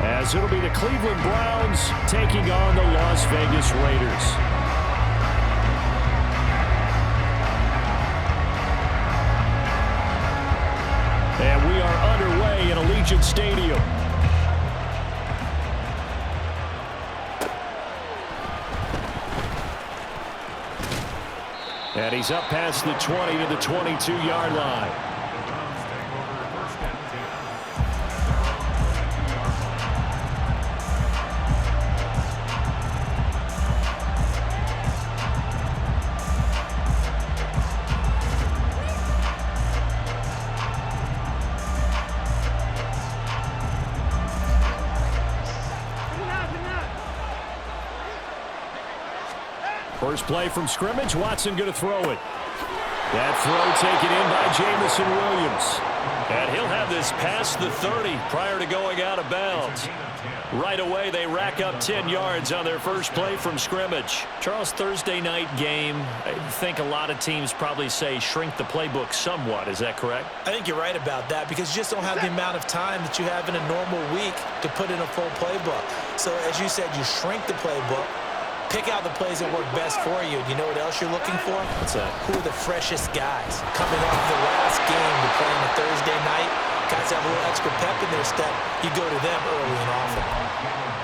as it'll be the Cleveland Browns taking on the Las Vegas Raiders. And we are underway in Allegiant Stadium. And he's up past the 20 to the 22-yard line. First play from scrimmage, Watson going to throw it. That throw taken in by Jamison Williams. And he'll have this past the 30 prior to going out of bounds. Right away, they rack up 10 yards on their first play from scrimmage. Charles, Thursday night game, I think a lot of teams probably say shrink the playbook somewhat. Is that correct? I think you're right about that because you just don't have the amount of time that you have in a normal week to put in a full playbook. So, as you said, you shrink the playbook. Pick out the plays that work best for you. You know what else you're looking for? What's that? Who are the freshest guys? Coming off the last game to play on a Thursday night, guys have a little extra pep in their step. You go to them early and often.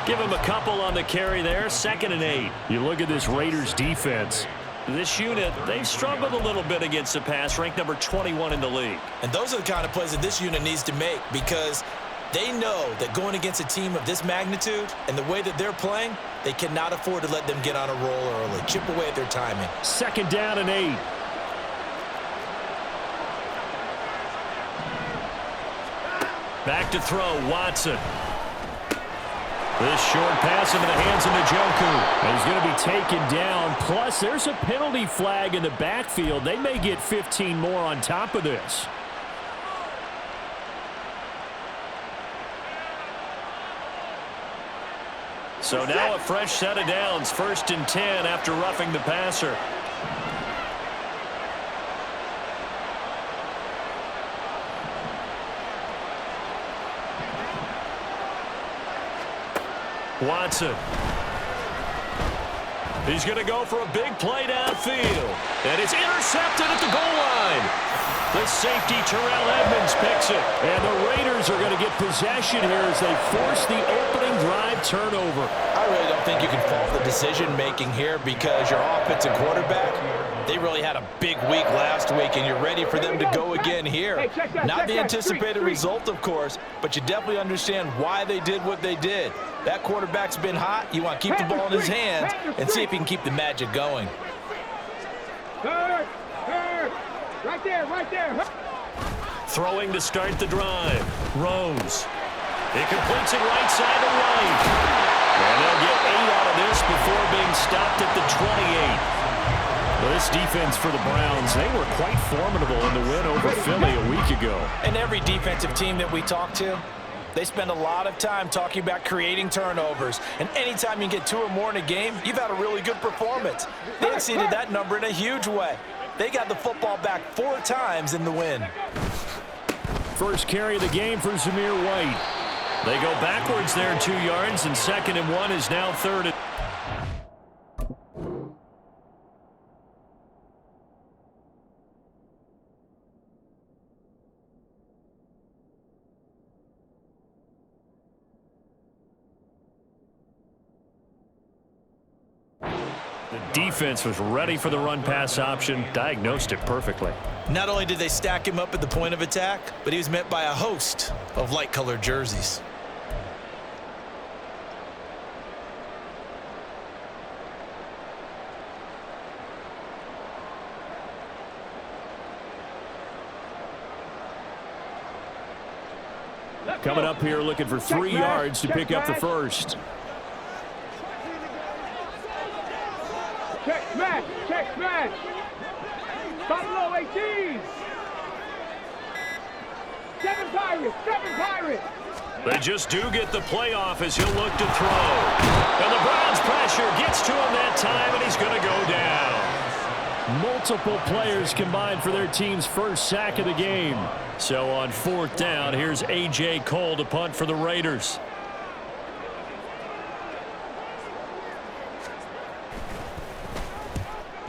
Give him a couple on the carry there. 2nd and 8. You look at this Raiders defense. This unit, they've struggled a little bit against the pass, ranked number 21 in the league. And those are the kind of plays that this unit needs to make because they know that going against a team of this magnitude and the way that they're playing, they cannot afford to let them get on a roll early. Chip away at their timing. 2nd down and 8. Back to throw, Watson. This short pass into the hands of Njoku. He's going to be taken down. Plus, there's a penalty flag in the backfield. They may get 15 more on top of this. So now a fresh set of downs, 1st and 10 after roughing the passer. Watson. He's going to go for a big play downfield. And it's intercepted at the goal line. The safety, Terrell Edmonds, picks it. And the Raiders are going to get possession here as they force the opening drive turnover. I really don't think you can fault the decision-making here because your offensive quarterback, they really had a big week last week, and you're ready for them to go again here. Not the anticipated result, of course, but you definitely understand why they did what they did. That quarterback's been hot. You want to keep the ball in his hands and see if he can keep the magic going. Right there, right there. Throwing to start the drive. Rose. It completes it right side to right. And they'll get 8 out of this before being stopped at the 28. Well, this defense for the Browns, they were quite formidable in the win over Philly a week ago. And every defensive team that we talk to, they spend a lot of time talking about creating turnovers. And anytime you get 2 or more in a game, you've had a really good performance. They exceeded that number in a huge way. They got the football back 4 times in the win. First carry of the game for Zamir White. They go backwards there 2 yards, and 2nd and 1 is now 3rd and... The defense was ready for the run-pass option, diagnosed it perfectly. Not only did they stack him up at the point of attack, but he was met by a host of light-colored jerseys. Coming up here looking for 3 yards to pick up the first. Check smash, check smash. Stop low 18. 7 Pirates, 7 Pirates. They just do get the playoff as he'll look to throw. And the Browns pressure gets to him that time, and he's going to go down. Multiple players combined for their team's first sack of the game. So on 4th down, here's A.J. Cole to punt for the Raiders.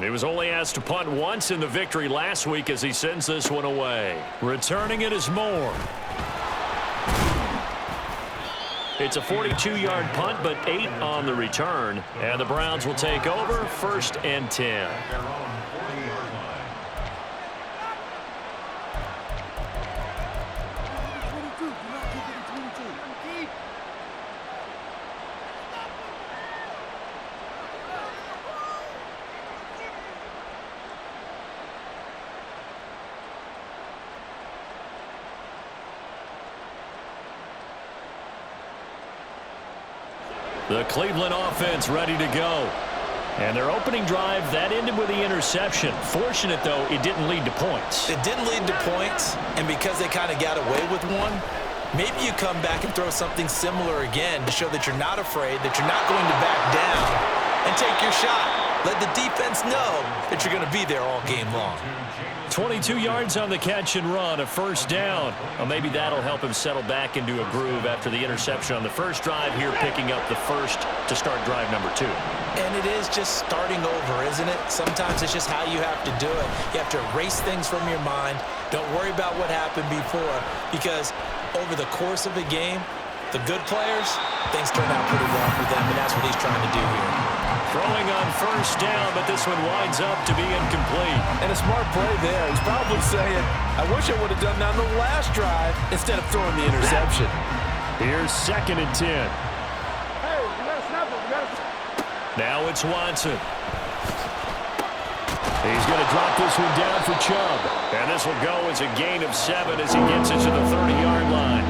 He was only asked to punt once in the victory last week as he sends this one away. Returning it is Moore. It's a 42-yard punt, but 8 on the return. And the Browns will take over, 1st and 10. The Cleveland offense ready to go. And their opening drive, that ended with the interception. Fortunate, though, it didn't lead to points. It didn't lead to points, and because they kind of got away with one, maybe you come back and throw something similar again to show that you're not afraid, that you're not going to back down, and take your shot. Let the defense know that you're going to be there all game long. 22 yards on the catch and run, a 1st down. Well, maybe that'll help him settle back into a groove after the interception on the first drive here, picking up the first to start drive number 2. And it is just starting over, isn't it? Sometimes it's just how you have to do it. You have to erase things from your mind. Don't worry about what happened before, because over the course of a game, the good players, things turn out pretty well for them, and that's what he's trying to do here. Throwing on 1st down, but this one winds up to be incomplete. And a smart play there. He's probably saying, I wish I would have done that on the last drive instead of throwing the interception. Here's 2nd and 10. Hey, you got to snap it. You got to... Now it's Watson. He's going to drop this one down for Chubb. And this will go as a gain of 7 as he gets it to the 30-yard line.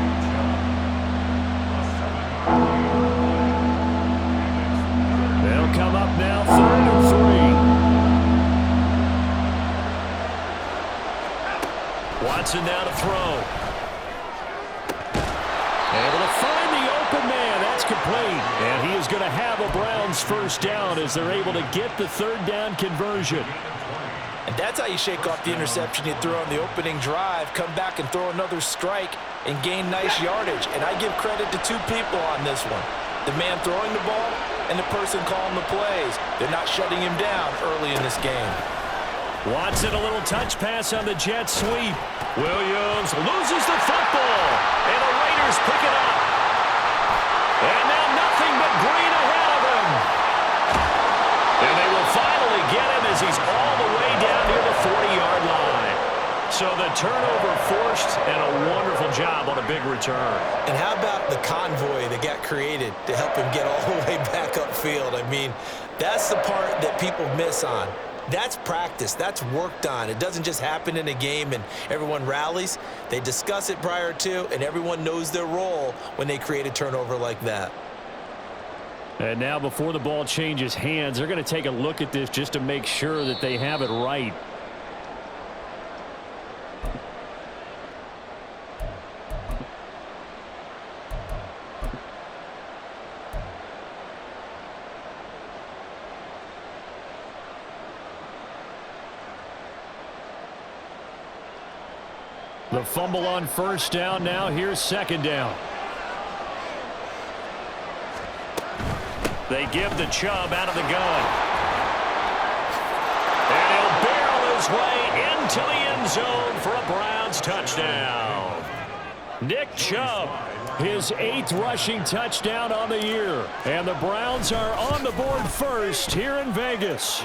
They'll come up now, 3rd and 3. Watson now to throw. Able to find the open man. That's complete. And he is going to have a Browns 1st down as they're able to get the 3rd down conversion. And that's how you shake off the interception you threw on the opening drive, come back and throw another strike and gain nice yardage. And I give credit to 2 people on this one. The man throwing the ball and the person calling the plays. They're not shutting him down early in this game. Watson, a little touch pass on the jet sweep. Williams loses the football. And the Raiders pick it up. And now nothing but green ahead of him. And they will finally get him as he's all the way down near the 40-yard line. So the turnover forced, and a wonderful job on a big return. And how about the convoy that got created to help him get all the way back upfield? I mean, that's the part that people miss on. That's practice. That's worked on. It doesn't just happen in a game and everyone rallies. They discuss it prior to, and everyone knows their role when they create a turnover like that. And now before the ball changes hands, they're going to take a look at this just to make sure that they have it right. The fumble on 1st down. Now here's 2nd down. They give the Chubb out of the gun. And he'll barrel his way into the end zone for a Browns touchdown. Nick Chubb, his 8th rushing touchdown on the year. And the Browns are on the board first here in Vegas.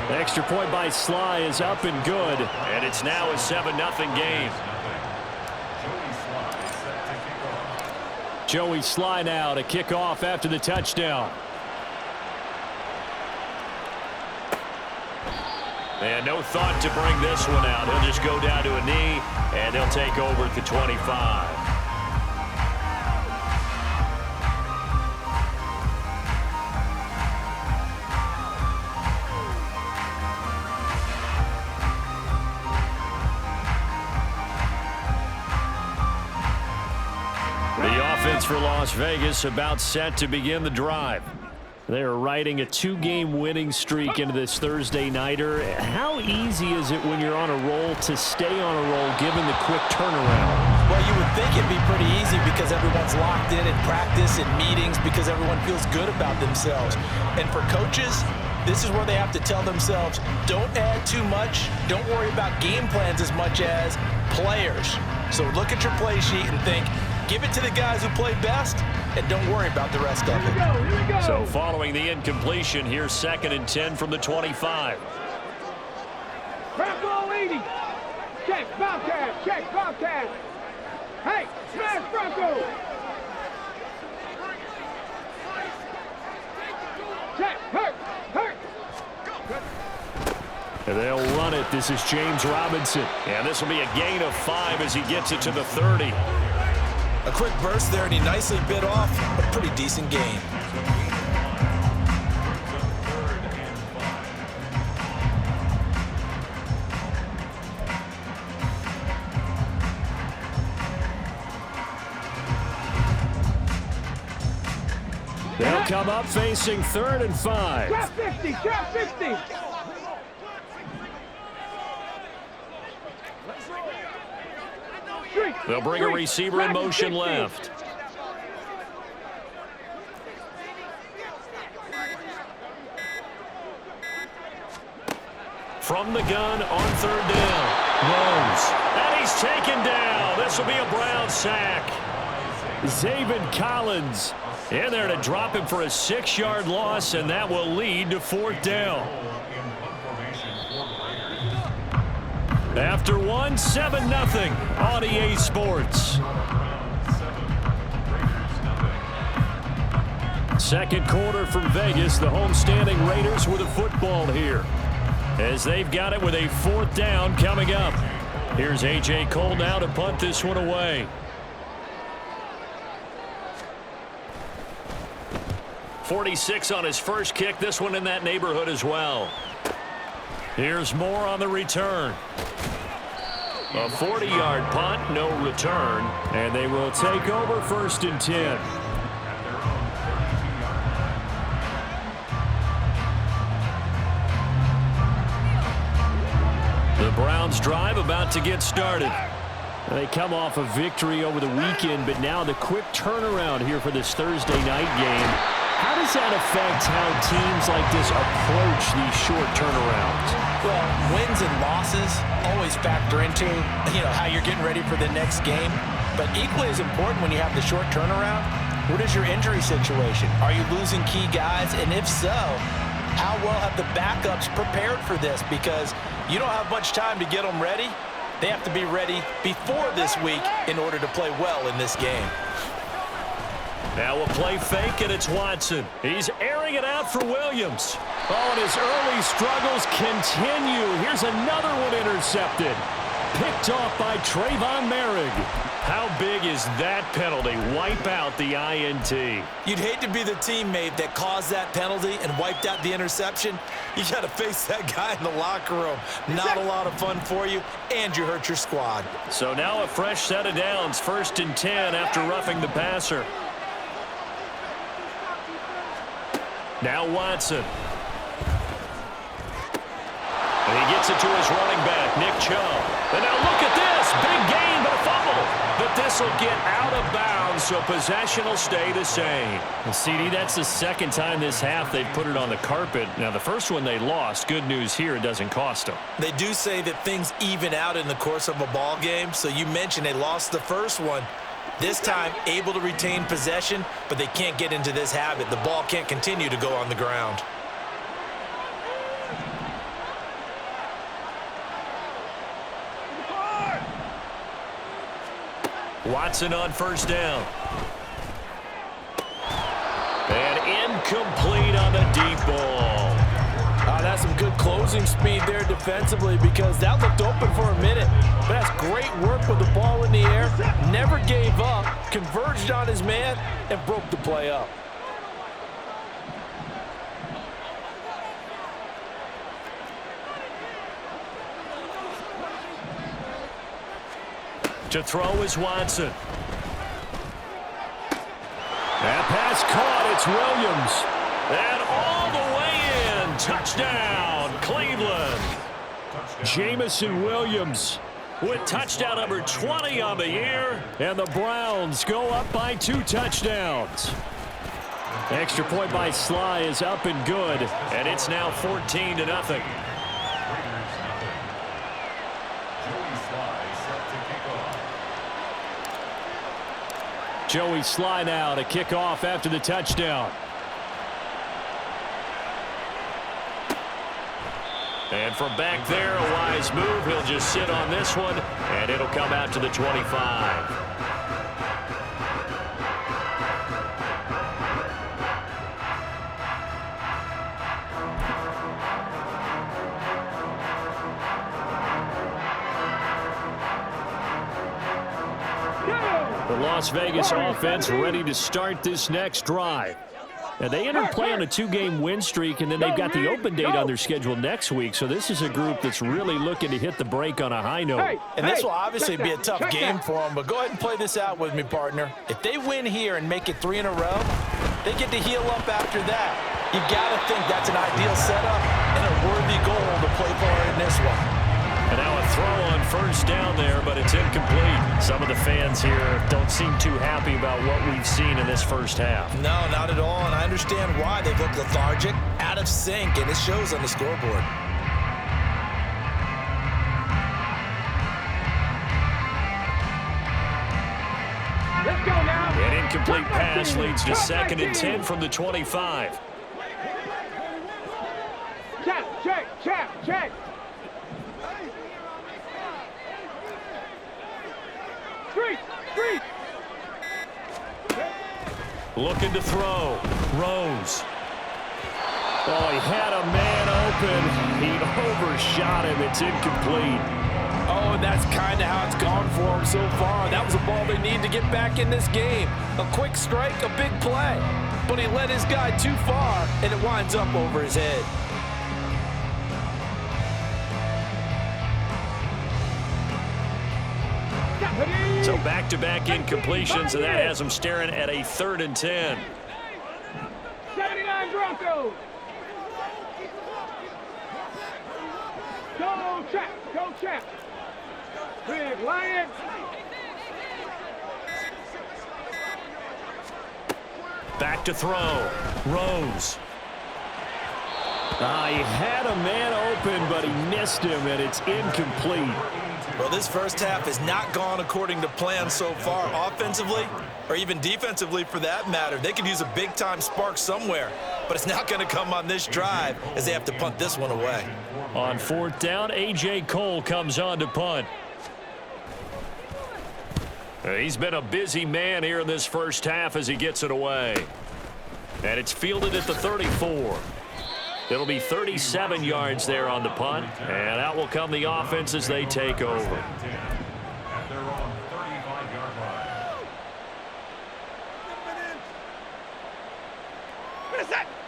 The extra point by Sly is up and good, and it's now a 7-0 game. Joey Sly now to kick off after the touchdown. And no thought to bring this one out. He'll just go down to a knee, and they'll take over at the 25. For Las Vegas, about set to begin the drive. They are riding a 2-game winning streak into this Thursday nighter. How easy is it when you're on a roll to stay on a roll given the quick turnaround? Well, you would think it'd be pretty easy because everyone's locked in practice and meetings because everyone feels good about themselves. And for coaches, this is where they have to tell themselves, don't add too much. Don't worry about game plans as much as players. So look at your play sheet and think, give it to the guys who play best, and don't worry about the rest of it. Here we go. So following the incompletion, here's 2nd and 10 from the 25. Crack ball 80. Check, Bobcat. Check, Bobcat. Hey, smash Bronco. Check, hurt. And they'll run it. This is James Robinson. And this will be a gain of 5 as he gets it to the 30. A quick burst there, and he nicely bit off a pretty decent gain. They'll come up facing 3rd and 5. Trap 50, trap 50. They'll bring a receiver in motion left. From the gun on 3rd down. Rose. And he's taken down. This will be a Brown sack. Zaven Collins in there to drop him for a 6-yard loss, and that will lead to 4th down. After 7-0 on EA Sports. Second quarter from Vegas. The homestanding Raiders with a football here, as they've got it with a 4th down coming up. Here's A.J. Cole now to punt this one away. 46 on his first kick. This one in that neighborhood as well. Here's Moore on the return. A 40-yard punt, no return, and they will take over 1st and 10. The Browns drive about to get started. They come off a victory over the weekend, but now the quick turnaround here for this Thursday night game. How does that affect how teams like this approach these short turnarounds? Well, wins and losses always factor into, how you're getting ready for the next game. But equally as important when you have the short turnaround, what is your injury situation? Are you losing key guys? And if so, how well have the backups prepared for this? Because you don't have much time to get them ready. They have to be ready before this week in order to play well in this game. Now a play fake, and it's Watson. He's airing it out for Williams. Oh, and his early struggles continue. Here's another one intercepted. Picked off by Trayvon Merrick. How big is that penalty? Wipe out the INT. You'd hate to be the teammate that caused that penalty and wiped out the interception. You got to face that guy in the locker room. Not a lot of fun for you, and you hurt your squad. So now a fresh set of downs. 1st and 10 after roughing the passer. Now Watson. And he gets it to his running back, Nick Chubb. And now look at this. Big gain, but a fumble. But this will get out of bounds, so possession will stay the same. And CD, that's the 2nd time this half they've put it on the carpet. Now, the first one they lost. Good news here, it doesn't cost them. They do say that things even out in the course of a ball game. So you mentioned they lost the first one. This time, able to retain possession, but they can't get into this habit. The ball can't continue to go on the ground. Watson on 1st down. And incomplete on the deep ball. That's some good closing speed there defensively, because that looked open for a minute. But that's great work with the ball in the air. Never gave up, converged on his man, and broke the play up. To throw is Watson. That pass caught. It's Williams. And all the way in. Touchdown, Cleveland. Jamison Williams with touchdown number 20 on the year. And the Browns go up by 2 touchdowns. Extra point by Sly is up and good, and it's now 14-0. Joey Sly now to kick off after the touchdown. And from back there, a wise move. He'll just sit on this one, and it'll come out to the 25. The Las Vegas offense ready to start this next drive. Now, they entered play on a 2-game win streak, and then they've got the open date on their schedule next week. So this is a group that's really looking to hit the break on a high note. And this will obviously be a tough game for them, but go ahead and play this out with me, partner. If they win here and make it 3 in a row, they get to heal up after that. You got to think that's an ideal setup and a worthy goal to play for in this one. And now a throw on first down there, but it's incomplete. Some of the fans here don't seem too happy about what we've seen in this first half. No, not at all, and I understand why. They look lethargic, out of sync, and it shows on the scoreboard. Let's go now. An incomplete pass leads to 2nd and 10 from the 25. Check. Street. Looking to throw. Rose. Oh, he had a man open. He overshot him. It's incomplete. Oh, and that's kind of how it's gone for him so far. That was a ball they need to get back in this game. A quick strike, a big play. But he led his guy too far, and it winds up over his head. So back-to-back incompletions, and that has him staring at a 3rd and 10. 79 Broncos. Go check. Big Lion. Back to throw. Rose. He had a man open, but he missed him, and it's incomplete. Well, this first half has not gone according to plan so far, offensively or even defensively for that matter. They could use a big-time spark somewhere, but it's not going to come on this drive as they have to punt this one away. On 4th down, A.J. Cole comes on to punt. He's been a busy man here in this first half as he gets it away. And it's fielded at the 34. It'll be 37 yards there on the punt, and out will come the offense as they take over.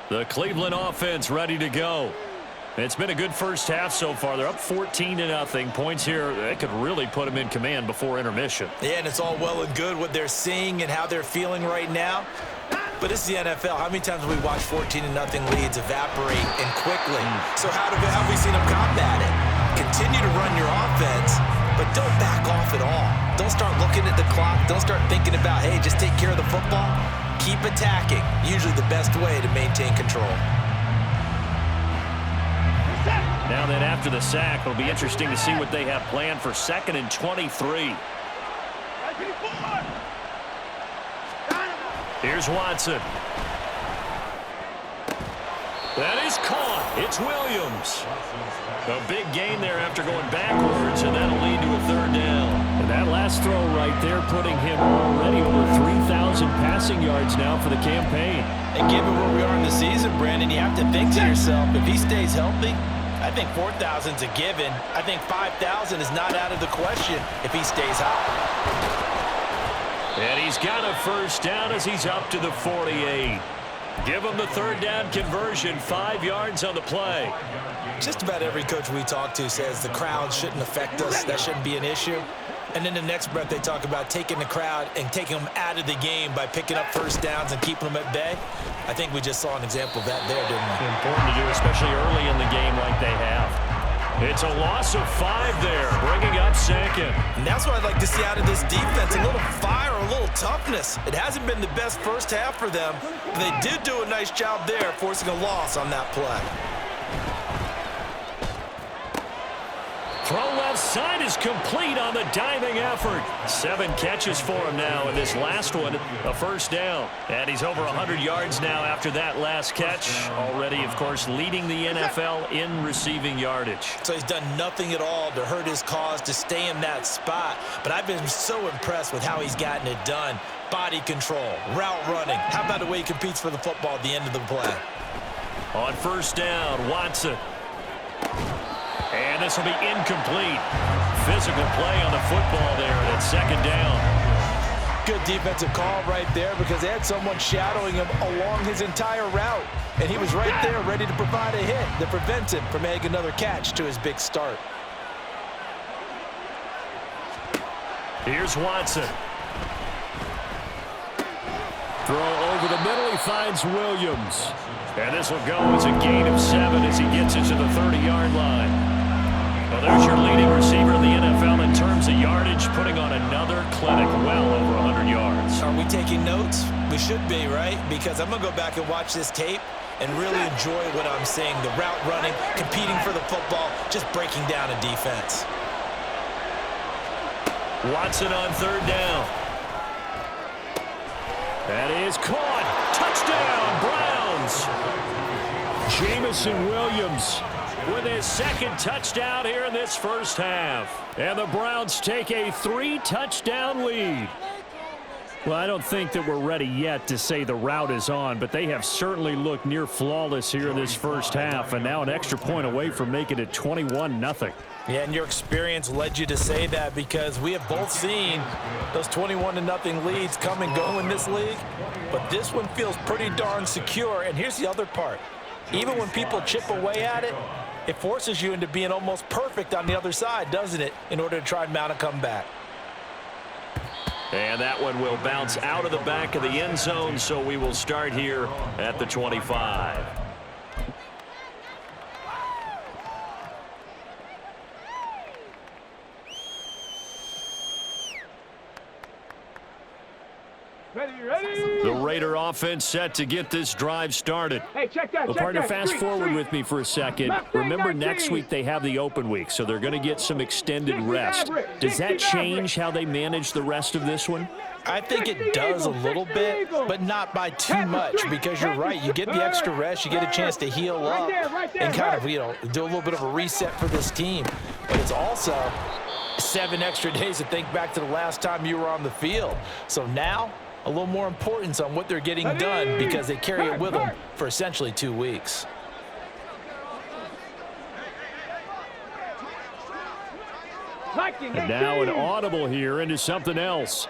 The Cleveland offense ready to go. It's been a good first half so far. They're up 14-0. Points here, they could really put them in command before intermission. Yeah, and it's all well and good what they're seeing and how they're feeling right now. But this is the NFL. How many times have we watched 14-0 leads evaporate and quickly? So how have we seen them combat it? Continue to run your offense, but don't back off at all. Don't start looking at the clock. Don't start thinking about, hey, just take care of the football. Keep attacking. Usually the best way to maintain control. Now then, after the sack, it'll be interesting to see what they have planned for 2nd and 23. Here's Watson. That is caught. It's Williams. A big gain there after going backwards, and that'll lead to a 3rd down. And that last throw right there putting him already over 3,000 passing yards now for the campaign. And given where we are in the season, Brandon, you have to think to yourself, if he stays healthy, I think 4,000's a given. I think 5,000 is not out of the question if he stays hot. And he's got a first down as he's up to the 48. Give him the 3rd down conversion, 5 yards on the play. Just about every coach we talk to says the crowd shouldn't affect us. That shouldn't be an issue. And then the next breath they talk about taking the crowd and taking them out of the game by picking up first downs and keeping them at bay. I think we just saw an example of that there, didn't we? Important to do, especially early in the game like they have. It's a loss of 5 there, bringing up second. And that's what I'd like to see out of this defense, a little fire, a little toughness. It hasn't been the best first half for them, but they did do a nice job there, forcing a loss on that play. Throw left side is complete on the diving effort. 7 catches for him now, and this last one, a first down. And he's over 100 yards now after that last catch. Already, of course, leading the NFL in receiving yardage. So he's done nothing at all to hurt his cause, to stay in that spot. But I've been so impressed with how he's gotten it done. Body control, route running. How about the way he competes for the football at the end of the play? On first down, Watson. And this will be incomplete. Physical play on the football there, and it's second down. Good defensive call right there because they had someone shadowing him along his entire route. And he was right there ready to provide a hit that prevents him from making another catch to his big start. Here's Watson. Throw over the middle, he finds Williams. And this will go as a gain of 7 as he gets it to the 30-yard line. Well, there's your leading receiver in the NFL in terms of yardage, putting on another clinic well over 100 yards. Are we taking notes? We should be, right? Because I'm going to go back and watch this tape and really enjoy what I'm seeing. The route running, competing for the football, just breaking down a defense. Watson on third down. That is caught. Touchdown, Browns. Jamison Williams with his second touchdown here in this first half. And the Browns take a 3-touchdown lead. Well, I don't think that we're ready yet to say the route is on, but they have certainly looked near flawless here in this first half, and now an extra point away from making it 21-0. Yeah, and your experience led you to say that because we have both seen those 21-0 leads come and go in this league, but this one feels pretty darn secure. And here's the other part. Even when people chip away at it, it forces you into being almost perfect on the other side, doesn't it, in order to try and mount a comeback. And that one will bounce out of the back of the end zone, so we will start here at the 25. Ready. The Raider offense set to get this drive started. Hey, check that, Well, check partner, that. fast forward with me for a second. Remember, next week they have the open week, so they're going to get some extended rest. Does that change how they manage the rest of this one? I think it does a little bit, but not by too much, because you're right. You get the extra rest. You get a chance to heal up and kind of, do a little bit of a reset for this team. But it's also 7 extra days to think back to the last time you were on the field. So now, a little more importance on what they're getting done because they carry it with them for essentially 2 weeks. And now an audible here into something else.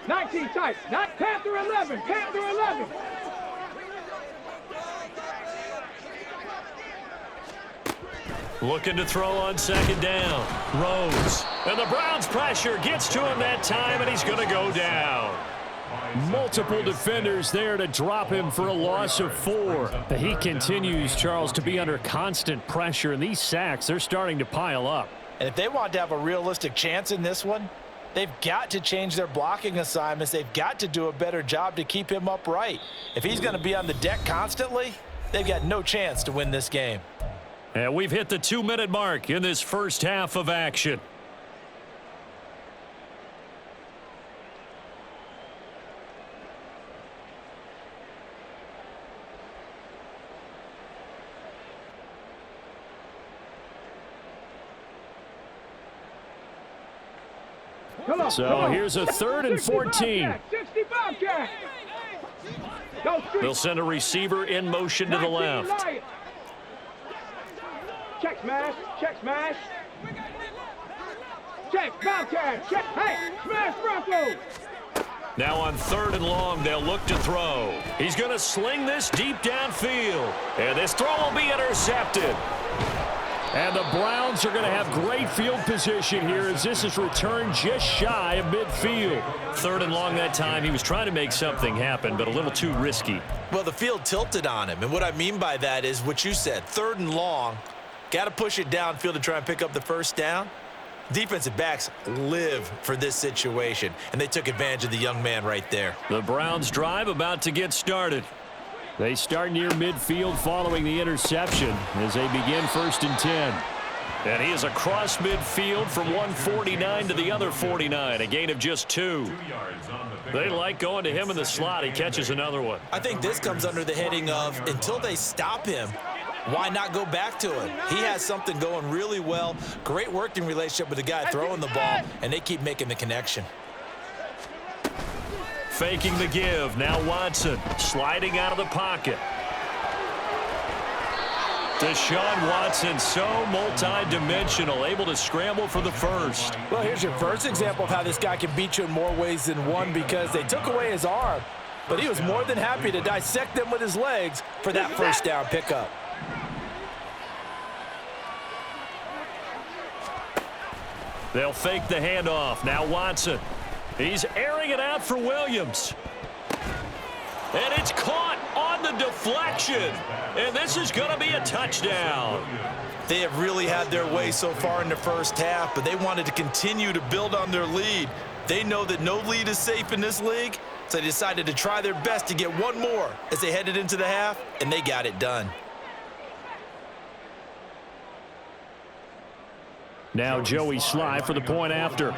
'19 tight. Panther 11. Panther 11. Looking to throw on second down. Rose. And the Browns pressure gets to him that time, and he's going to go down. Multiple defenders there to drop him for a loss of 4. He continues, Charles, to be under constant pressure, and these sacks, they're starting to pile up. And if they want to have a realistic chance in this one, they've got to change their blocking assignments. They've got to do a better job to keep him upright. If he's going to be on the deck constantly, they've got no chance to win this game. And we've hit the 2-minute mark in this first half of action. So here's a 3rd and 14. They'll send a receiver in motion to the left. Check smash, check smash. Check, Bobcat, check, hey, smash Broncos. Now on 3rd and long, they'll look to throw. He's going to sling this deep downfield. And this throw will be intercepted. And the Browns are going to have great field position here as this is returned just shy of midfield. 3rd and long that time. He was trying to make something happen, but a little too risky. Well, the field tilted on him, and what I mean by that is what you said, 3rd and long. Got to push it downfield to try and pick up the first down. Defensive backs live for this situation, and they took advantage of the young man right there. The Browns drive about to get started. They start near midfield following the interception as they begin 1st and 10. And he is across midfield from 149 to the other 49, a gain of just 2. They like going to him in the slot. He catches another one. I think this comes under the heading of until they stop him, why not go back to him? He has something going really well. Great working relationship with the guy throwing the ball, and they keep making the connection. Faking the give. Now Watson sliding out of the pocket. Deshaun Watson, so multi-dimensional, able to scramble for the first. Well, here's your first example of how this guy can beat you in more ways than one because they took away his arm, but he was more than happy to dissect them with his legs for that first down pickup. They'll fake the handoff. Now Watson. He's airing it out for Williams. And it's caught on the deflection. And this is going to be a touchdown. They have really had their way so far in the first half, but they wanted to continue to build on their lead. They know that no lead is safe in this league, so they decided to try their best to get one more as they headed into the half, and they got it done. Now Joey Sly for the point after.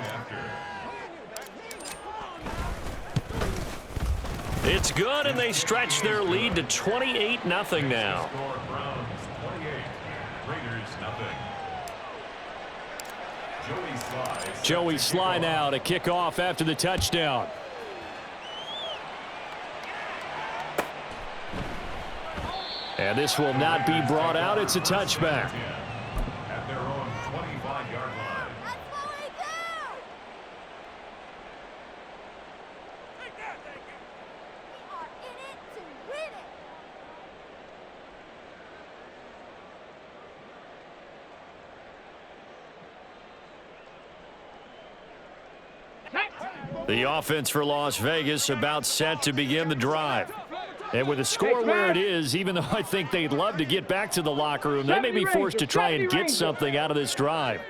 It's good, and they stretch their lead to 28-0 now. Joey Sly now to kick off after the touchdown. And this will not be brought out. It's a touchback. At their own 25-yard line. The offense for Las Vegas about set to begin the drive. And with the score where it is, even though I think they'd love to get back to the locker room, they may be forced to try and get something out of this drive.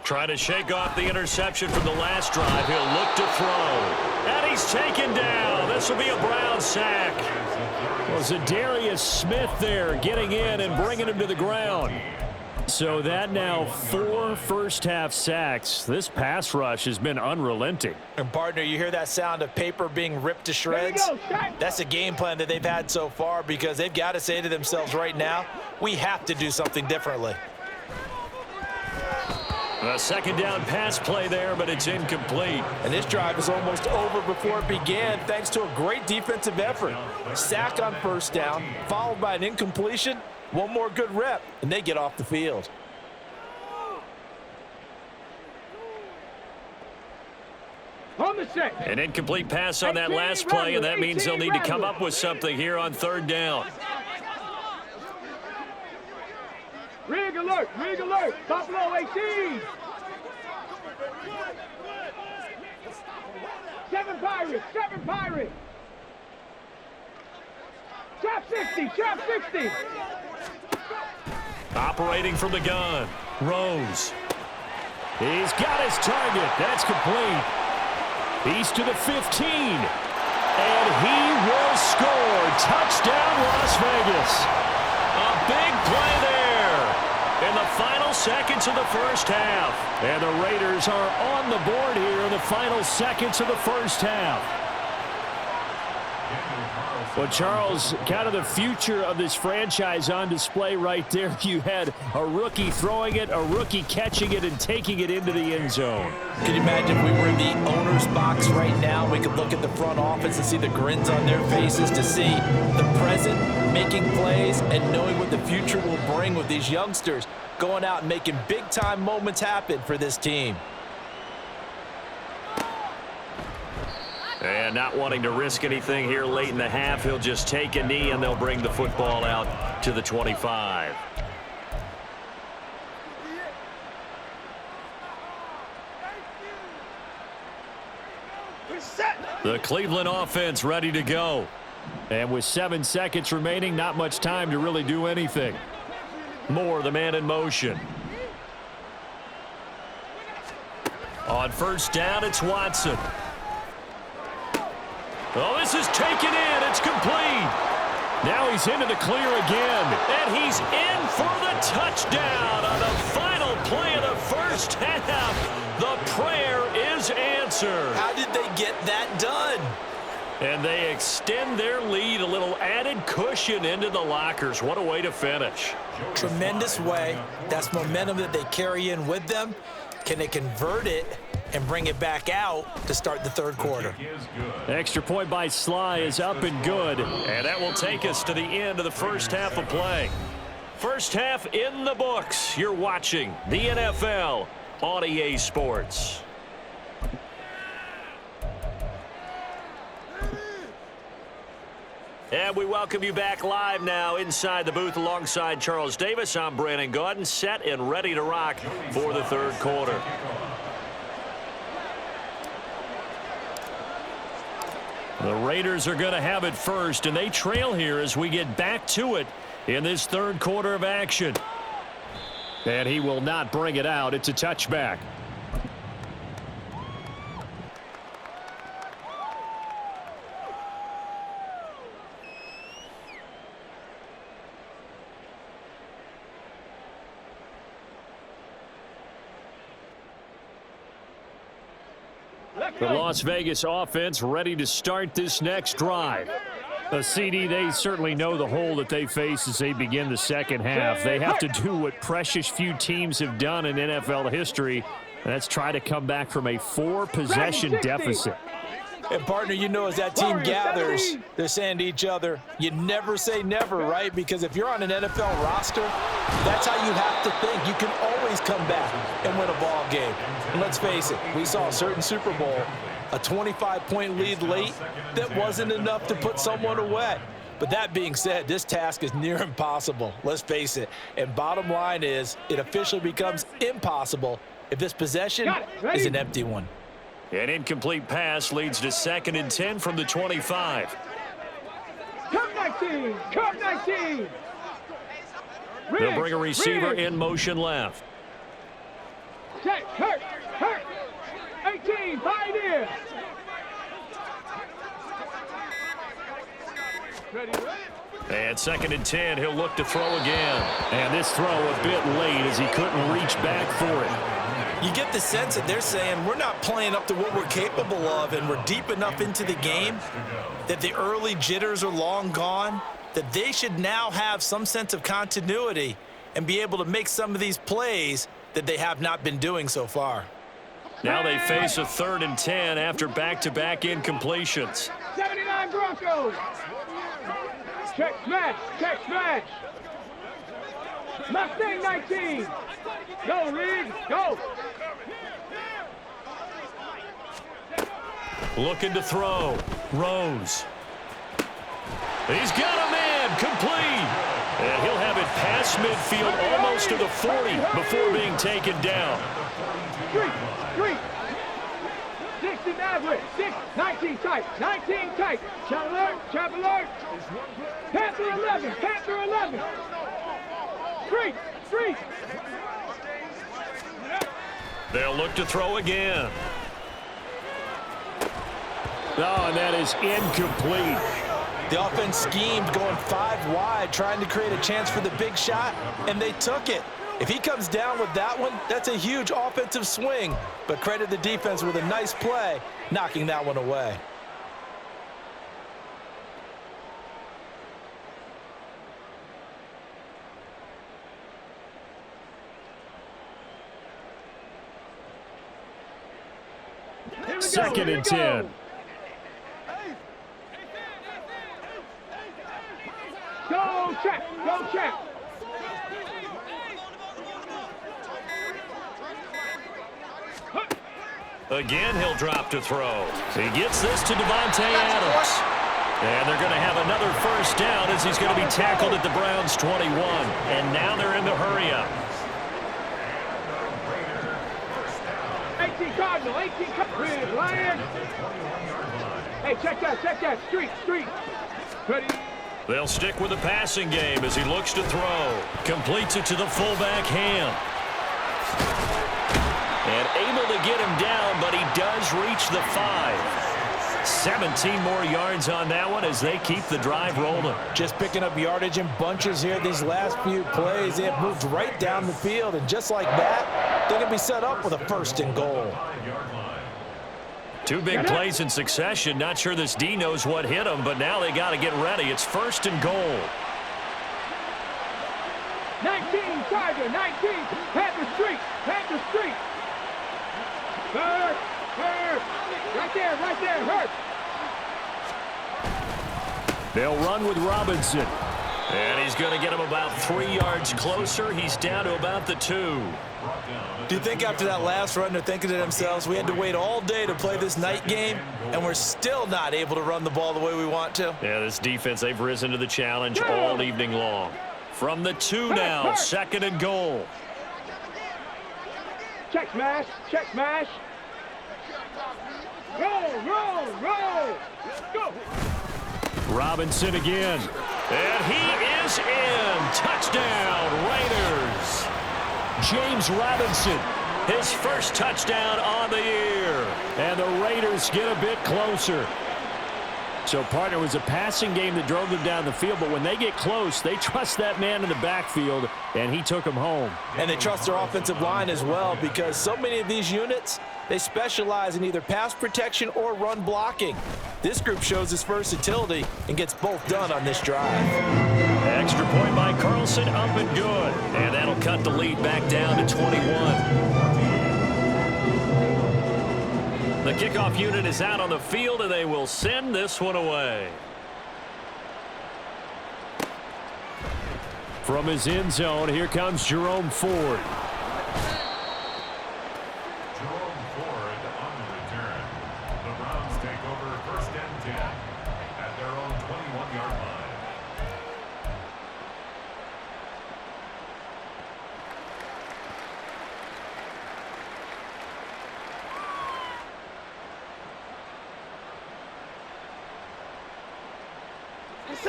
Trying to shake off the interception from the last drive. He'll look to throw. And he's taken down. This will be a Brown sack. Well, Zadarius Smith there getting in and bringing him to the ground. So that now 4 first-half sacks. This pass rush has been unrelenting. And, partner, you hear that sound of paper being ripped to shreds? That's a game plan that they've had so far because they've got to say to themselves right now, we have to do something differently. A second down pass play there, but it's incomplete. And this drive is almost over before it began thanks to a great defensive effort. Sack on first down, followed by an incompletion. One more good rep, and they get off the field. An incomplete pass on that last play, and that means they'll need to come up with something here on third down. Rig alert, Buffalo 18. 7 Pirates. Trap 60. Operating from the gun, Rose. He's got his target. That's complete. He's to the 15. And he will score. Touchdown, Las Vegas. A big play there in the final seconds of the first half. And the Raiders are on the board here in the final seconds of the first half. Well, Charles, kind of the future of this franchise on display right there. You had a rookie throwing it, a rookie catching it, and taking it into the end zone. Can you imagine if we were in the owner's box right now? We could look at the front office and see the grins on their faces to see the present making plays and knowing what the future will bring with these youngsters going out and making big-time moments happen for this team. And not wanting to risk anything here late in the half, he'll just take a knee and they'll bring the football out to the 25. The Cleveland offense ready to go. And with 7 seconds remaining, not much time to really do anything. Moore, the man in motion. On first down, it's Watson. Oh, this is taken in. It's complete. Now he's into the clear again. And he's in for the touchdown on the final play of the first half. The prayer is answered. How did they get that done? And they extend their lead, a little added cushion into the lockers. What a way to finish. Tremendous way. That's momentum that they carry in with them. Can they convert it and bring it back out to start the third quarter? Extra point by Sly is up and good. And that will take us to the end of the first half of play. First half in the books. You're watching the NFL on EA Sports. And we welcome you back live now inside the booth alongside Charles Davis. I'm Brandon Gaudin, set and ready to rock for the third quarter. The Raiders are going to have it first, and they trail here as we get back to it in this third quarter of action. And he will not bring it out. It's a touchback. The Las Vegas offense ready to start this next drive. A CD, they certainly know the hole that they face as they begin the second half. They have to do what precious few teams have done in NFL history, and that's try to come back from a 4-possession deficit. And, partner, you know, as that team gathers, they're saying to each other, you never say never, right? Because if you're on an NFL roster, that's how you have to think. You can always come back and win a ball game. And let's face it, we saw a certain Super Bowl, a 25-point lead late that wasn't enough to put someone away. But that being said, this task is near impossible. Let's face it. And bottom line is, it officially becomes impossible if this possession is an empty one. An incomplete pass leads to 2nd and 10 from the 25. Come 19! Come 19! They'll bring a receiver in motion left. Check, hurt, 18, pioneer. And 2nd and 10, he'll look to throw again. And this throw a bit late as he couldn't reach back for it. You get the sense that they're saying we're not playing up to what we're capable of, and we're deep enough into the game that the early jitters are long gone, that they should now have some sense of continuity and be able to make some of these plays that they have not been doing so far. Now they face a 3rd and 10 after back-to-back incompletions. 79 Broncos. Check smash, check smash. Mustang 19. Go, Reed, go. Looking to throw. Rose. He's got a man, complete. And he'll have it past midfield almost to the 40 before being taken down. Street. 60 Maverick, 19 tight, 19 tight. Trap alert. Panther 11. Street. They'll look to throw again. Oh, and that is incomplete. The offense schemed going 5 wide, trying to create a chance for the big shot, and they took it. If he comes down with that one, that's a huge offensive swing. But credit the defense with a nice play, knocking that one away. Second and 10. Go check. Again, he'll drop to throw. He gets this to Davante Adams. And they're going to have another first down as he's going to be tackled at the Browns' 21. And now they're in the hurry-up. 18 Cardinal, 18 Cardinal. Lion. Hey, check that. Street. Ready? They'll stick with the passing game as he looks to throw. Completes it to the fullback hand. And able to get him down, but he does reach the 5. 17 more yards on that one as they keep the drive rolling. Just picking up yardage in bunches here these last few plays. They have moved right down the field, and just like that, they're going to be set up with a 1st and goal. 2 big plays in succession. Not sure this D knows what hit him, but now they got to get ready. It's 1st and goal. 19, Tiger, 19. Head the street. Hurt. Right there, hurt. They'll run with Robinson. And he's going to get him about 3 yards closer. He's down to about the 2. Do you think after that last run they're thinking to themselves, we had to wait all day to play this night game, and we're still not able to run the ball the way we want to? Yeah, this defense, they've risen to the challenge all evening long. From the 2 now, 2nd and goal. Check smash. Roll. Go. Robinson again. And he is in. Touchdown, Raiders. James Robinson, his first touchdown on the year. And the Raiders get a bit closer. So, partner, it was a passing game that drove them down the field, but when they get close, they trust that man in the backfield, and he took them home. And they trust their offensive line as well, because so many of these units, they specialize in either pass protection or run blocking. This group shows its versatility and gets both done on this drive. Extra point by Carlson, up and good. And that'll cut the lead back down to 21. The kickoff unit is out on the field, and they will send this one away. From his end zone, here comes Jerome Ford. Jerome Ford on the return. The Browns take over 1st and 10 at their own 21-yard line.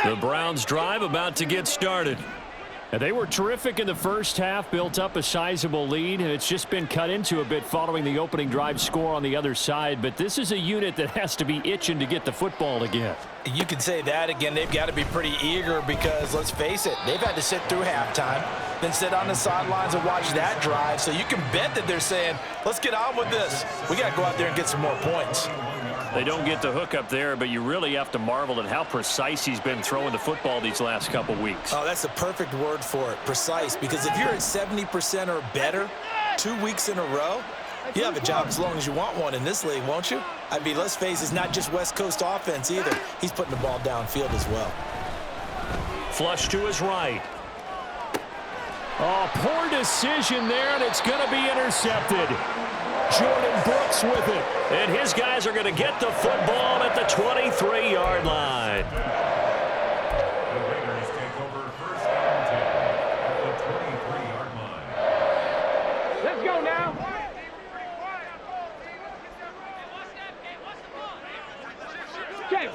The Browns drive about to get started. And they were terrific in the first half, built up a sizable lead, and it's just been cut into a bit following the opening drive score on the other side. But this is a unit that has to be itching to get the football again. You can say that again. They've got to be pretty eager because, let's face it, they've had to sit through halftime, then sit on the sidelines and watch that drive. So you can bet that they're saying, let's get on with this. We got to go out there and get some more points. They don't get the hook up there, but you really have to marvel at how precise he's been throwing the football these last couple weeks. Oh, that's the perfect word for it, precise, because if you're at 70% or better 2 weeks in a row, you have a job as long as you want one in this league, won't you? I mean, let's face it, it's not just West Coast offense either. He's putting the ball downfield as well. Flush to his right. Oh, poor decision there, and it's going to be intercepted. Jordan Brooks with it. And his guys are going to get the football at the 23-yard line. The Raiders take over 1st and 10 at the 23-yard line. Let's go now. Check,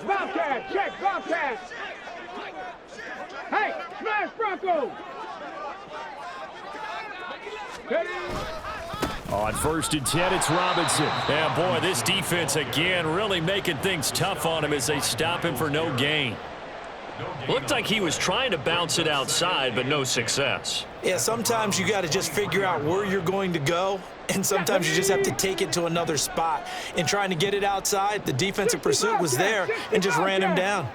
Bobcat. Hey, smash Bronco. Ready? On 1st and 10, it's Robinson. Yeah, boy, this defense again really making things tough on him as they stop him for no gain. Looked like he was trying to bounce it outside, but no success. Yeah, sometimes you got to just figure out where you're going to go, and sometimes you just have to take it to another spot. In trying to get it outside, the defensive pursuit was there and just ran him down.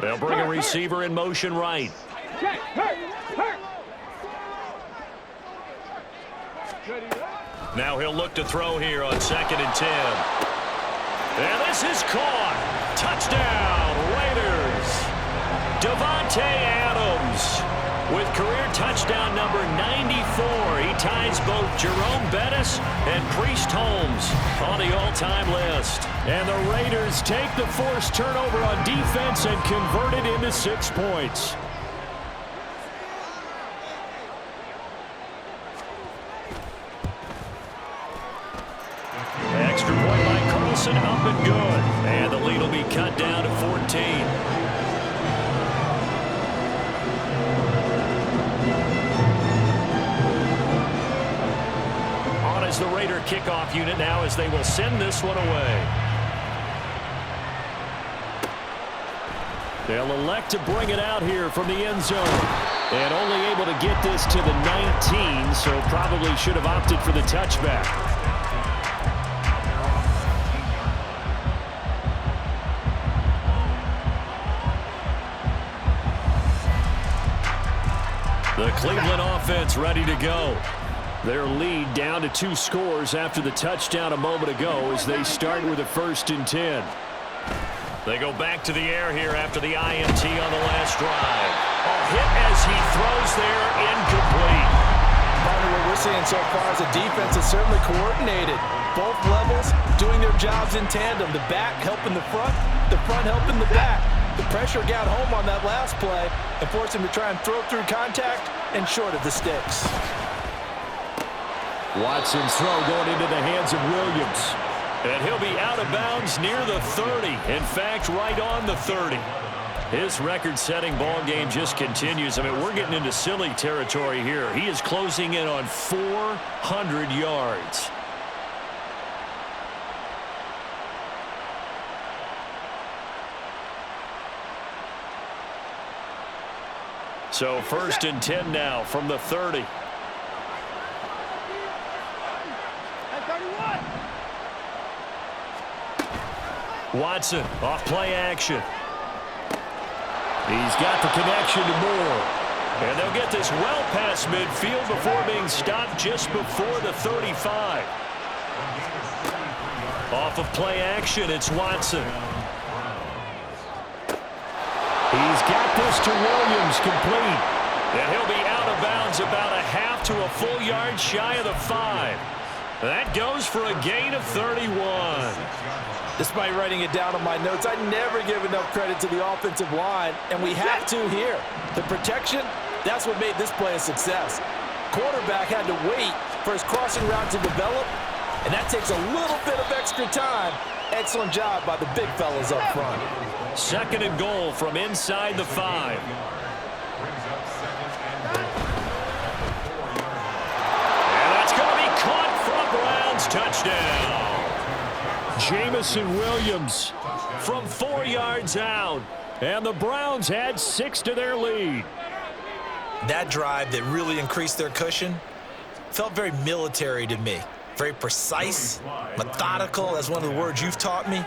They'll bring a receiver in motion right. Check, hurt. Now he'll look to throw here on 2nd and 10. And this is caught. Touchdown, Raiders. Davante Adams with career touchdown number 94. He ties both Jerome Bettis and Priest Holmes on the all-time list. And the Raiders take the forced turnover on defense and convert it into 6 points. Extra point by Carlson, up and good. And the lead will be cut down to 14. On as the Raider kickoff unit now as they will send this one away. They'll elect to bring it out here from the end zone. And only able to get this to the 19, so probably should have opted for the touchback. The Cleveland offense ready to go. Their lead down to 2 scores after the touchdown a moment ago as they start with a 1st and 10. They go back to the air here after the INT on the last drive. A hit as he throws there, incomplete. Partner, what we're seeing so far is the defense is certainly coordinated. Both levels doing their jobs in tandem. The back helping the front helping the back. The pressure got home on that last play and forced him to try and throw through contact and short of the sticks. Watson's throw going into the hands of Williams. And he'll be out of bounds near the 30. In fact, right on the 30. His record-setting ball game just continues. I mean, we're getting into silly territory here. He is closing in on 400 yards. So 1st and 10 now from the 30. Watson off play action. He's got the connection to Moore. And they'll get this well past midfield before being stopped just before the 35. Off of play action, it's Watson. He's got this to Williams, complete. And he'll be out of bounds about a half to a full yard shy of the 5. That goes for a gain of 31. Despite writing it down on my notes, I never give enough credit to the offensive line, and we have to here. The protection, that's what made this play a success. Quarterback had to wait for his crossing route to develop, and that takes a little bit of extra time. Excellent job by the big fellas up front. 2nd and goal from inside the 5. And that's going to be caught for a Browns touchdown. Jamison Williams from 4 yards out. And the Browns add 6 to their lead. That drive that really increased their cushion felt very military to me. Very precise, methodical, that's one of the words you've taught me.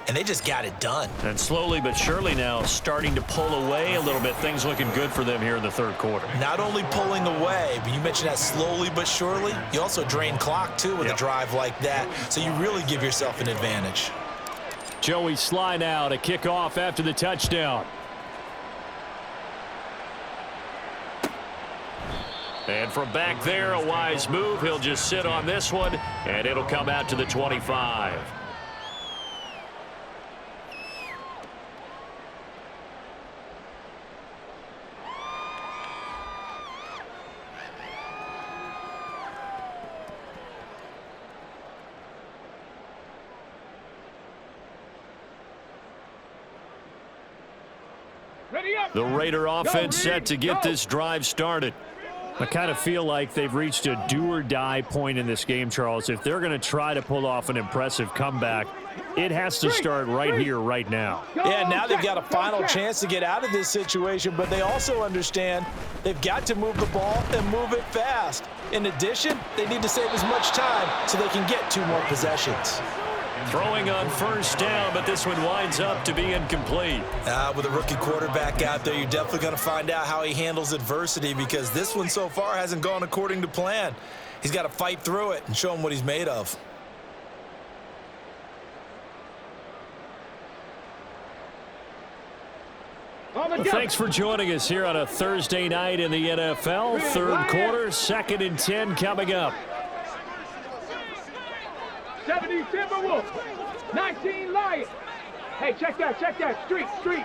And they just got it done. And slowly but surely now starting to pull away a little bit. Things looking good for them here in the 3rd quarter. Not only pulling away, but you mentioned that slowly but surely. You also drain clock, too, with a drive like that. So you really give yourself an advantage. Joey Sly now to kick off after the touchdown. And from back there, a wise move. He'll just sit on this one, and it'll come out to the 25. The Raider offense set to get this drive started. I kind of feel like they've reached a do-or-die point in this game, Charles. If they're going to try to pull off an impressive comeback, it has to start right here, right now. Yeah, now they've got a final chance to get out of this situation, but they also understand they've got to move the ball and move it fast. In addition, they need to save as much time so they can get 2 more possessions. Throwing on 1st down, but this one winds up to be incomplete. With a rookie quarterback out there, you're definitely going to find out how he handles adversity because this one so far hasn't gone according to plan. He's got to fight through it and show him what he's made of. Well, thanks for joining us here on a Thursday night in the NFL. Third quarter, 2nd and 10 coming up. 70 Timberwolves, 19 Lions. Hey, check that, street.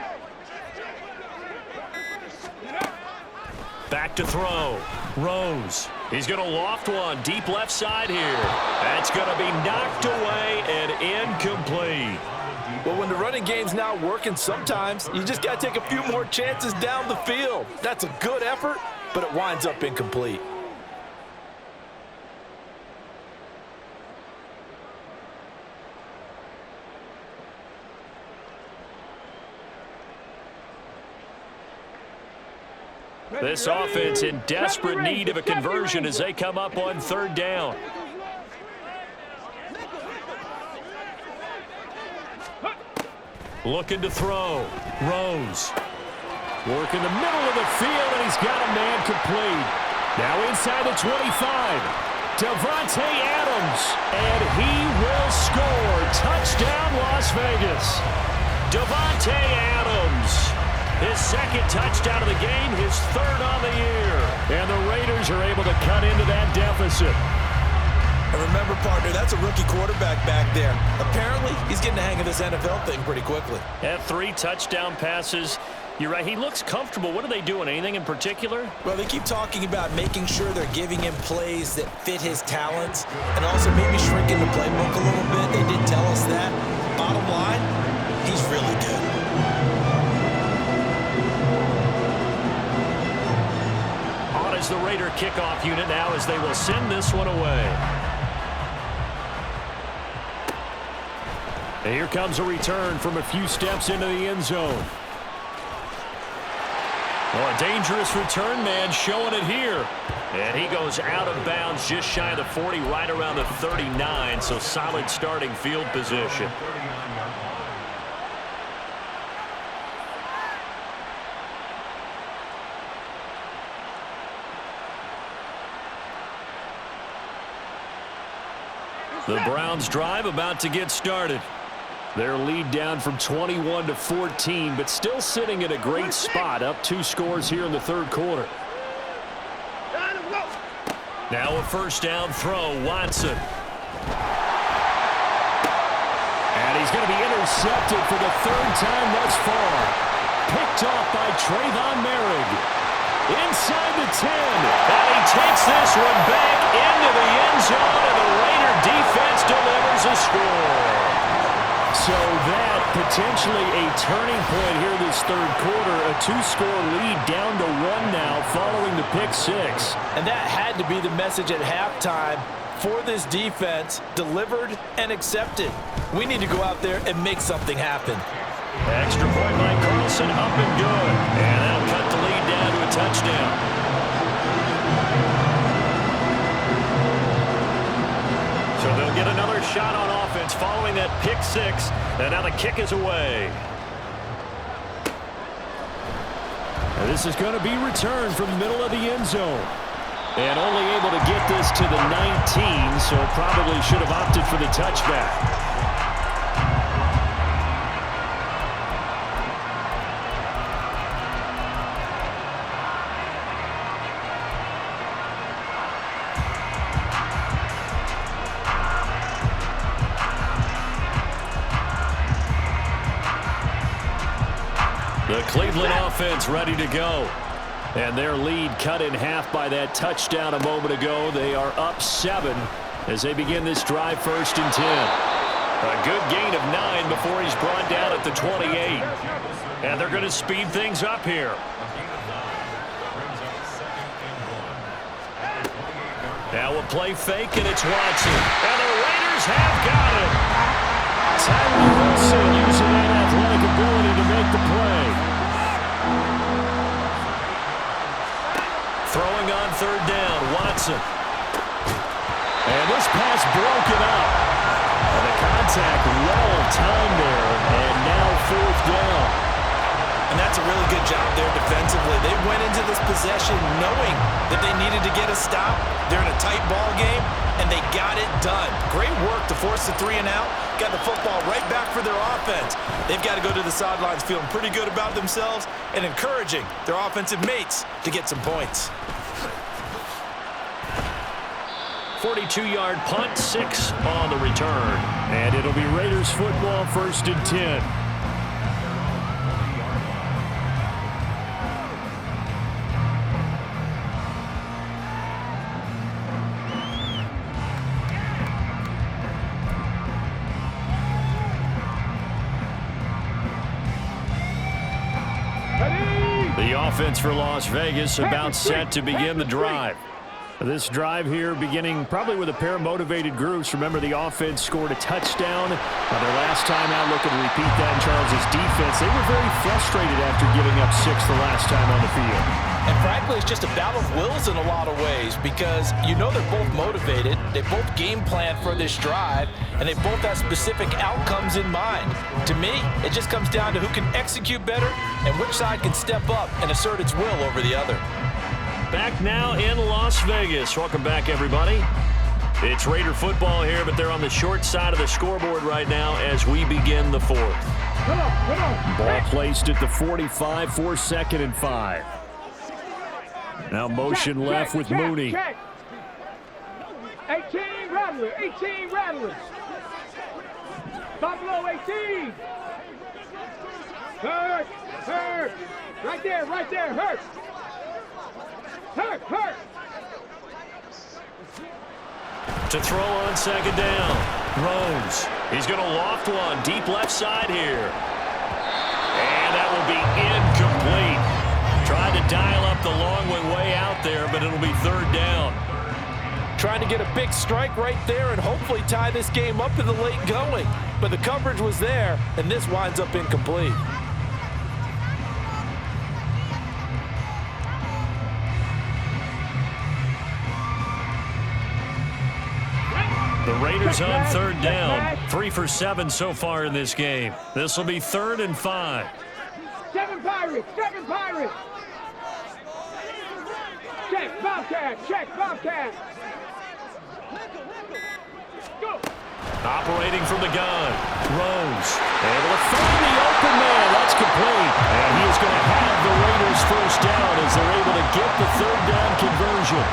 Back to throw. Rose. He's going to loft one deep left side here. That's going to be knocked away and incomplete. Well, when the running game's not working, sometimes you just got to take a few more chances down the field. That's a good effort, but it winds up incomplete. This offense in desperate need of a conversion as they come up on 3rd down. Looking to throw. Rose. Work in the middle of the field, and he's got a man complete. Now inside the 25. Davante Adams, and he will score. Touchdown, Las Vegas. Davante Adams. His 2nd touchdown of the game, his 3rd on the year. And the Raiders are able to cut into that deficit. And remember, partner, that's a rookie quarterback back there. Apparently, he's getting the hang of this NFL thing pretty quickly. Had 3 touchdown passes. You're right, he looks comfortable. What are they doing? Anything in particular? Well, they keep talking about making sure they're giving him plays that fit his talents and also maybe shrinking the playbook a little bit. They did tell us that. Bottom line, he's really good. On is the Raider kickoff unit now as they will send this one away. And here comes a return from a few steps into the end zone. Well, a dangerous return man showing it here. And he goes out of bounds just shy of the 40, right around the 39, so solid starting field position. The Browns drive about to get started. Their lead down from 21 to 14, but still sitting at a great spot, up 2 scores here in the 3rd quarter. Now a 1st down throw, Watson. And he's going to be intercepted for the 3rd time thus far. Picked off by Trayvon Merrick. Inside the 10. And he takes this one back into the end zone, and the Raider defense delivers a score. So that potentially a turning point here this 3rd quarter. A 2-score lead down to 1 now following the pick 6. And that had to be the message at halftime for this defense. Delivered and accepted. We need to go out there and make something happen. Extra point by Carlson, up and good. And that'll cut the lead down to a touchdown. So they'll get another shot on offense following that pick 6. And now the kick is away. And this is going to be returned from the middle of the end zone. And only able to get this to the 19, so probably should have opted for the touchback. The Cleveland offense ready to go. And their lead cut in half by that touchdown a moment ago. They are up 7 as they begin this drive 1st and 10. A good gain of 9 before he's brought down at the 28. And they're going to speed things up here. Now a play fake, and it's Watson. And the Raiders have got it. Tyree Wilson using that athletic ability to make the play. Throwing on 3rd down, Watson. And this pass broken up. And the contact well timed there, and now 4th down. And And that's a really good job there defensively. They went into this possession knowing that they needed to get a stop. They're in a tight ball game, and they got it done. Great work to force the 3 and out. Got the football right back for their offense. They've got to go to the sidelines feeling pretty good about themselves and encouraging their offensive mates to get some points. 42-yard punt, 6 on the return. And it'll be Raiders football, 1st and 10. The offense for Las Vegas about set to begin the drive. This drive here beginning probably with a pair of motivated groups. Remember, the offense scored a touchdown on their last time out. Looking to repeat that in Charles' defense. They were very frustrated after giving up 6 the last time on the field. And frankly, it's just a battle of wills in a lot of ways because you know they're both motivated. They both game plan for this drive, and they both have specific outcomes in mind. To me, it just comes down to who can execute better and which side can step up and assert its will over the other. Back now in Las Vegas. Welcome back, everybody. It's Raider football here, but they're on the short side of the scoreboard right now as we begin the 4th. Come on. Ball placed at the 45 for 2nd and 5. Now motion left with Mooney. Check. 18 Rattler. 18 Rattler. Buffalo 18. Hurt. Right there. Hurt. To throw on 2nd down. Rose. He's going to loft one deep left side here. And that will be incomplete. Tried to dial up the long way out there, but it'll be 3rd down. Trying to get a big strike right there and hopefully tie this game up in the late going. But the coverage was there, and this winds up incomplete. The Raiders on 3rd down. 3 for 7 so far in this game. This will be 3rd and 5. 7 Pirates. Check Bobcat. Go. Operating from the gun. Rose. Able to find the open man. That's complete. And he is going to have the Raiders 1st down as they're able to get the 3rd down conversion.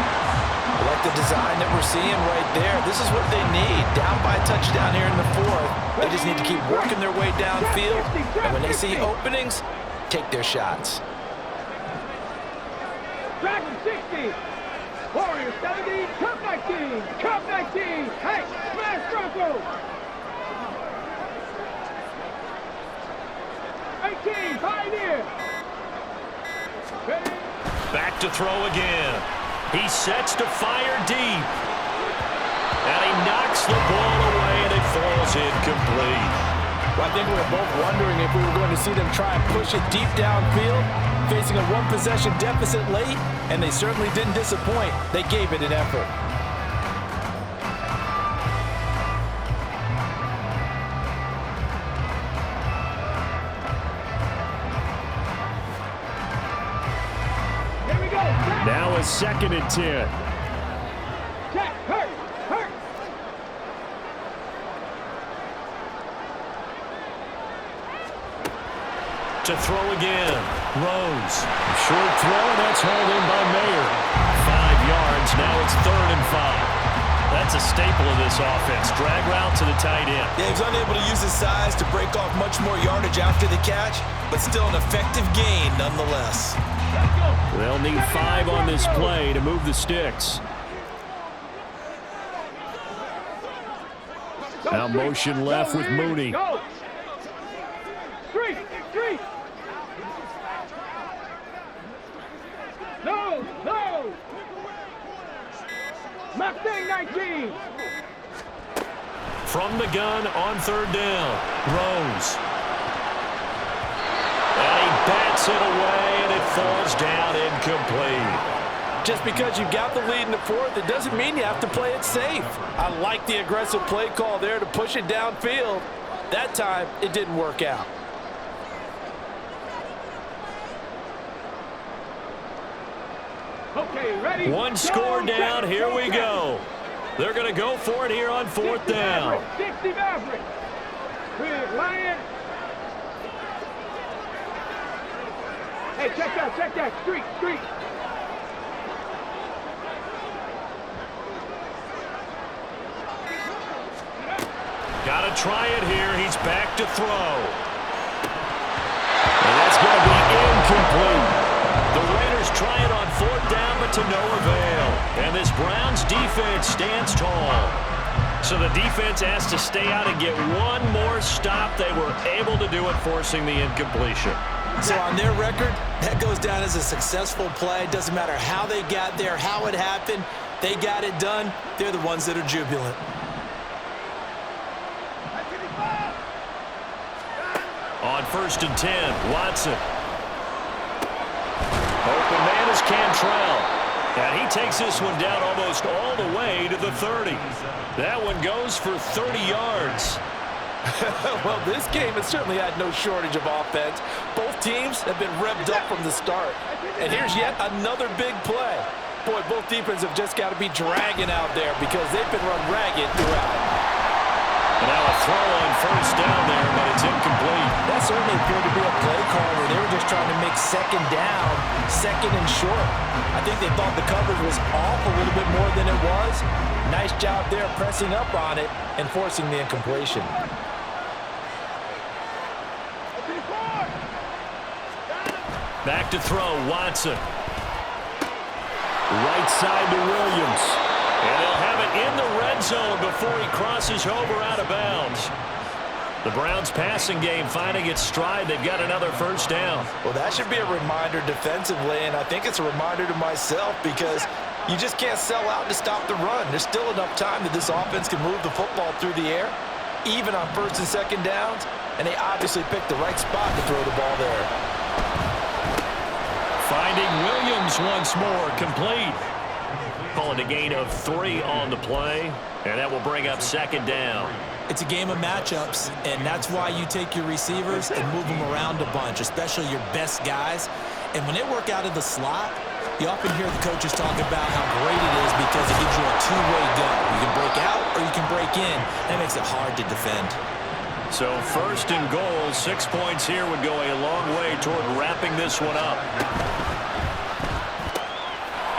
I like the design that we're seeing right there. This is what they need. Down by a touchdown here in the 4th. They just need to keep working their way downfield. And when they see openings, take their shots. Dragon 60. Warrior 70. Cup 19. Hey, smash Bronco. 18. Pioneer. Back to throw again. He sets to fire deep. And he knocks the ball away, and it falls incomplete. Well, I think we were both wondering if we were going to see them try and push it deep downfield, facing a 1-possession deficit late, and they certainly didn't disappoint. They gave it an effort. Now a 2nd and 10. Check. Hurt. To throw again. Rose. Short throw, and that's hauled in by Mayer. 5 yards. Now it's 3rd and 5. That's a staple of this offense. Drag route to the tight end. Yeah, he's unable to use his size to break off much more yardage after the catch, but still an effective gain nonetheless. They'll need 5 on this play to move the sticks. Now motion left with Mooney. Go. Street. No. Mustang 19. From the gun on 3rd down. Rose. And he bats it away, and it falls down incomplete. Just because you've got the lead in the 4th, it doesn't mean you have to play it safe. I like the aggressive play call there to push it downfield. That time, it didn't work out. Okay, ready? One score down. Here we go. They're going to go for it here on fourth down. 60 Maverick. Clear, Lion. Hey, check that. Street. Got to try it here. He's back to throw. And that's going to be incomplete. The Raiders try it on fourth down, but to no avail. And this Browns defense stands tall. So the defense has to stay out and get one more stop. They were able to do it, forcing the incompletion. So on their record, that goes down as a successful play. Doesn't matter how they got there, how it happened. They got it done. They're the ones that are jubilant. On 1st and 10, Watson. Open man is Cantrell. And he takes this one down almost all the way to the 30. That one goes for 30 yards. Well, this game has certainly had no shortage of offense. Both teams have been revved up from the start. And here's yet another big play. Boy, both defenses have just got to be dragging out there because they've been run ragged throughout. And now a throw on first down there, but it's incomplete. That certainly appeared to be a play call where they were just trying to make second down, second and short. I think they thought the coverage was off a little bit more than it was. Nice job there pressing up on it and forcing the incompletion. Back to throw, Watson. Right side to Williams. And they'll have it in the red zone before he crosses over out of bounds. The Browns passing game finding its stride. They've got another first down. Well, that should be a reminder defensively, and I think it's a reminder to myself because you just can't sell out to stop the run. There's still enough time that this offense can move the football through the air, even on first and second downs, and they obviously picked the right spot to throw the ball there. Finding Williams once more, complete. Calling a gain of 3 on the play, and that will bring up second down. It's a game of matchups, and that's why you take your receivers and move them around a bunch, especially your best guys. And when they work out of the slot, you often hear the coaches talk about how great it is because it gives you a two-way go. You can break out or you can break in. That makes it hard to defend. So first and goal, 6 points here would go a long way toward wrapping this one up.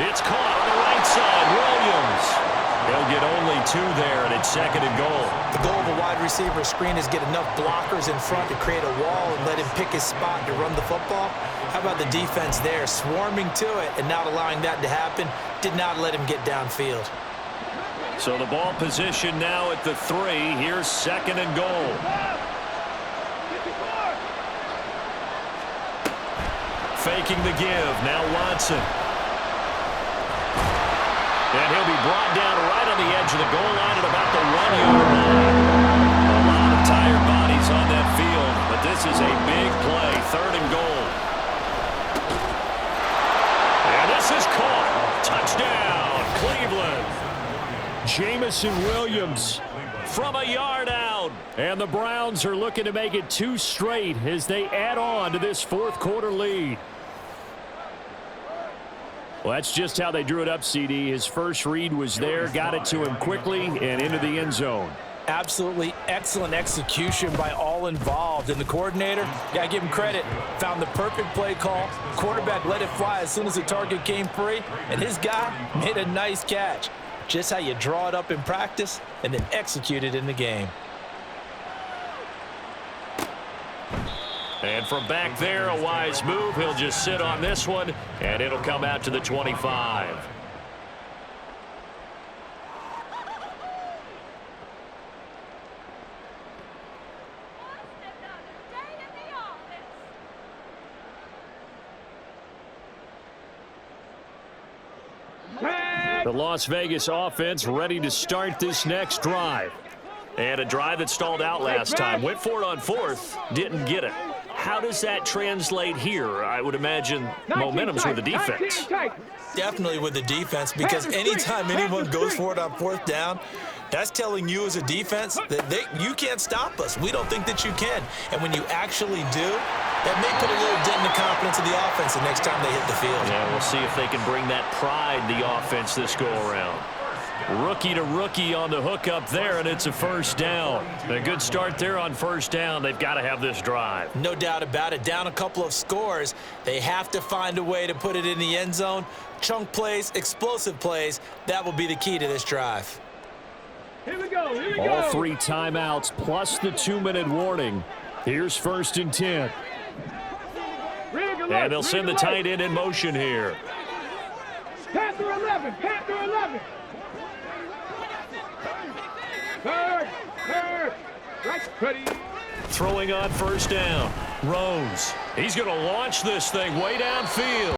It's caught on the right side, Williams. They'll get only 2 there, and it's second and goal. The goal of a wide receiver screen is get enough blockers in front to create a wall and let him pick his spot to run the football. How about the defense there, swarming to it and not allowing that to happen, did not let him get downfield. So the ball position now at the 3. Here's second and goal. Faking the give, now Watson. And he'll be brought down right on the edge of the goal line at about the 1-yard line. A lot of tired bodies on that field, but this is a big play, third and goal. And this is caught. Touchdown, Cleveland. Jamison Williams from a yard out. And the Browns are looking to make it 2 straight as they add on to this fourth quarter lead. Well, that's just how they drew it up, CD. His first read was there, got it to him quickly, and into the end zone. Absolutely excellent execution by all involved. And the coordinator, got to give him credit, found the perfect play call. Quarterback let it fly as soon as the target came free, and his guy made a nice catch. Just how you draw it up in practice and then execute it in the game. And from back there, a wise move. He'll just sit on this one, and it'll come out to the 25. The Las Vegas offense ready to start this next drive. And a drive that stalled out last time. Went for it on fourth, didn't get it. How does that translate here? I would imagine momentum's with the defense. Definitely with the defense, because anytime anyone goes for it on fourth down, that's telling you as a defense that you can't stop us. We don't think that you can. And when you actually do, That may put a little dent in the confidence of the offense the next time they hit the field. Yeah, we'll see if they can bring that pride in the offense this go-around. Rookie to rookie on the hookup there, and it's a first down. A good start there on first down. They've got to have this drive. No doubt about it. Down a couple of scores. They have to find a way to put it in the end zone. Chunk plays, explosive plays. That will be the key to this drive. Here we go. Here we go. All 3 timeouts plus the 2-minute warning. Here's 1st and 10. And they'll send the tight end in motion here. Panther 11. Panther 11. Third. Right, ready. Throwing on first down. Rose. He's going to launch this thing way downfield.